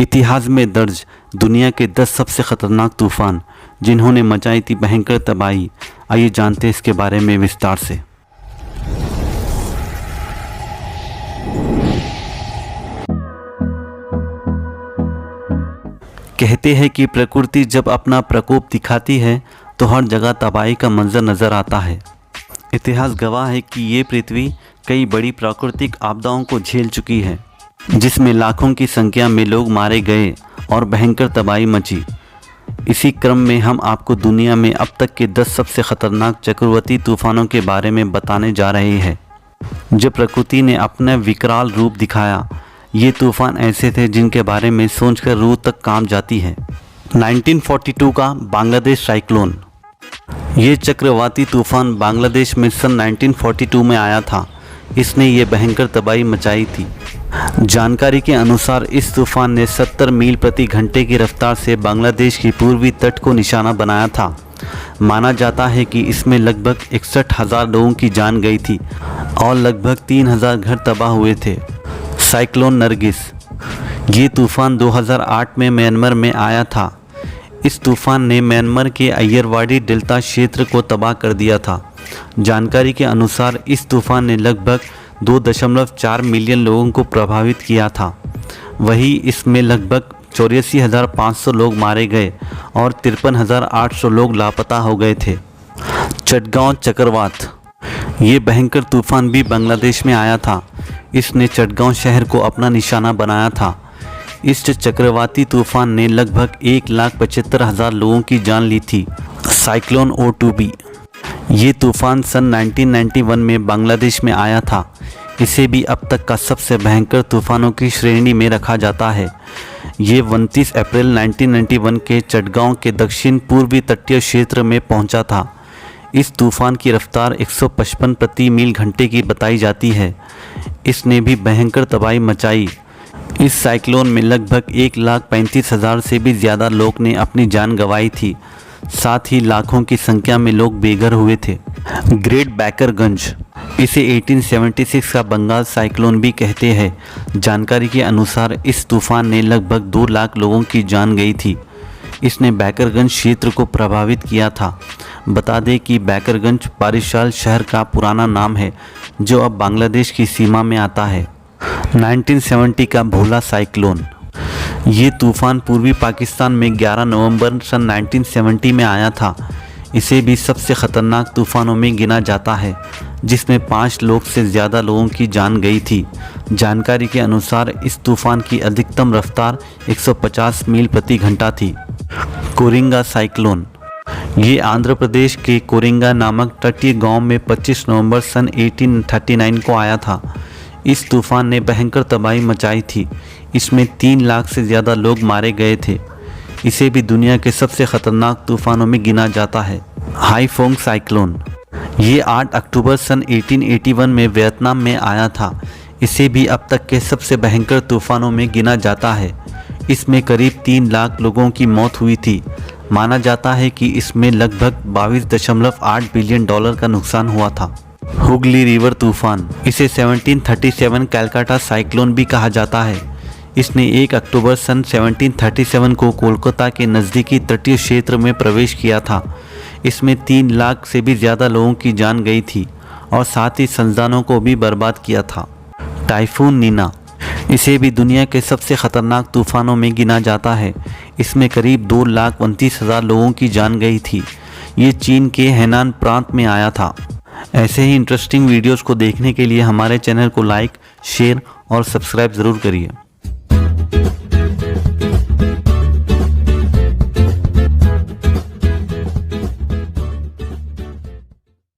इतिहास में दर्ज दुनिया के 10 सबसे खतरनाक तूफान जिन्होंने मचाई थी भयंकर तबाही। आइए जानते हैं इसके बारे में विस्तार से। कहते हैं कि प्रकृति जब अपना प्रकोप दिखाती है तो हर जगह तबाही का मंजर नजर आता है। इतिहास गवाह है कि ये पृथ्वी कई बड़ी प्राकृतिक आपदाओं को झेल चुकी है, जिसमें लाखों की संख्या में लोग मारे गए और भयंकर तबाही मची। इसी क्रम में हम आपको दुनिया में अब तक के 10 सबसे खतरनाक चक्रवाती तूफानों के बारे में बताने जा रहे हैं, जब प्रकृति ने अपना विकराल रूप दिखाया। ये तूफान ऐसे थे जिनके बारे में सोचकर रूह तक कांप जाती है। 1942 का बांग्लादेश साइक्लोन। ये चक्रवाती तूफान बांग्लादेश में सन 1942 में आया था। इसने ये भयंकर तबाही मचाई थी। जानकारी के अनुसार इस तूफान ने 70 मील प्रति घंटे की रफ्तार से बांग्लादेश की पूर्वी तट को निशाना बनाया था। माना जाता है कि इसमें लगभग 61,000 लोगों की जान गई थी और लगभग 3,000 घर तबाह हुए थे। साइक्लोन नरगिस। ये तूफान 2008 में म्यांमार में आया था। इस तूफान ने म्यांमार के अय्यरवाड़ी डेल्टा क्षेत्र को तबाह कर दिया था। जानकारी के अनुसार इस तूफान ने लगभग 2.4 मिलियन लोगों को प्रभावित किया था। वहीं इसमें लगभग 84,500 लोग मारे गए और 53,800 लोग लापता हो गए थे। चटगांव चक्रवात। ये भयंकर तूफान भी बांग्लादेश में आया था। इसने चटगांव शहर को अपना निशाना बनाया था। इस चक्रवाती तूफान ने लगभग 1,75,000 लोगों की जान ली थी। Cyclone O2B। ये तूफान सन 1991 में बांग्लादेश में आया था। इसे भी अब तक का सबसे भयंकर तूफानों की श्रेणी में रखा जाता है। ये 29 अप्रैल 1991 के चटगांव के दक्षिण पूर्वी तटीय क्षेत्र में पहुंचा था। इस तूफान की रफ्तार 155 प्रति मील घंटे की बताई जाती है। इसने भी भयंकर तबाही मचाई। इस साइक्लोन में लगभग 1,35,000 से भी ज़्यादा लोग ने अपनी जान गंवाई थी। साथ ही लाखों की संख्या में लोग बेघर हुए थे। ग्रेट बैकरगंज। इसे 1876 का बंगाल साइक्लोन भी कहते हैं। जानकारी के अनुसार इस तूफान ने लगभग 2 लाख लोगों की जान गई थी। इसने बैकरगंज क्षेत्र को प्रभावित किया था। बता दें कि बैकरगंज बारिशाल शहर का पुराना नाम है, जो अब बांग्लादेश की सीमा में आता है। 1970 का भोला साइक्लोन। ये तूफान पूर्वी पाकिस्तान में 11 नवंबर सन 1970 में आया था। इसे भी सबसे ख़तरनाक तूफ़ानों में गिना जाता है, जिसमें 5 लाख से ज़्यादा लोगों की जान गई थी। जानकारी के अनुसार इस तूफ़ान की अधिकतम रफ्तार 150 मील प्रति घंटा थी। कोरिंगा साइक्लोन। ये आंध्र प्रदेश के कोरिंगा नामक तटीय गांव में 25 नवंबर सन 1839 को आया था। इस तूफ़ान ने भयंकर तबाही मचाई थी। इसमें 3 लाख से ज़्यादा लोग मारे गए थे। इसे भी दुनिया के सबसे ख़तरनाक तूफ़ानों में गिना जाता है। हाईफोंग साइक्लोन। ये 8 अक्टूबर सन 1881 में वियतनाम में आया था। इसे भी अब तक के सबसे भयंकर तूफ़ानों में गिना जाता है। इसमें करीब 3 लाख लोगों की मौत हुई थी। माना जाता है कि इसमें लगभग 22.8 बिलियन डॉलर का नुकसान हुआ था। हुगली रिवर तूफान। इसे 1737 कैलकाटा साइक्लोन भी कहा जाता है। इसने 1 अक्टूबर सन 1737 को कोलकाता के नज़दीकी तटीय क्षेत्र में प्रवेश किया था। इसमें 3 लाख से भी ज़्यादा लोगों की जान गई थी और साथ ही संसाधनों को भी बर्बाद किया था। टाइफून नीना। इसे भी दुनिया के सबसे ख़तरनाक तूफ़ानों में गिना जाता है। इसमें करीब 2,29,000 लोगों की जान गई थी। ये चीन के हेनान प्रांत में आया था। ऐसे ही इंटरेस्टिंग वीडियोस को देखने के लिए हमारे चैनल को लाइक, शेयर और सब्सक्राइब ज़रूर करिए।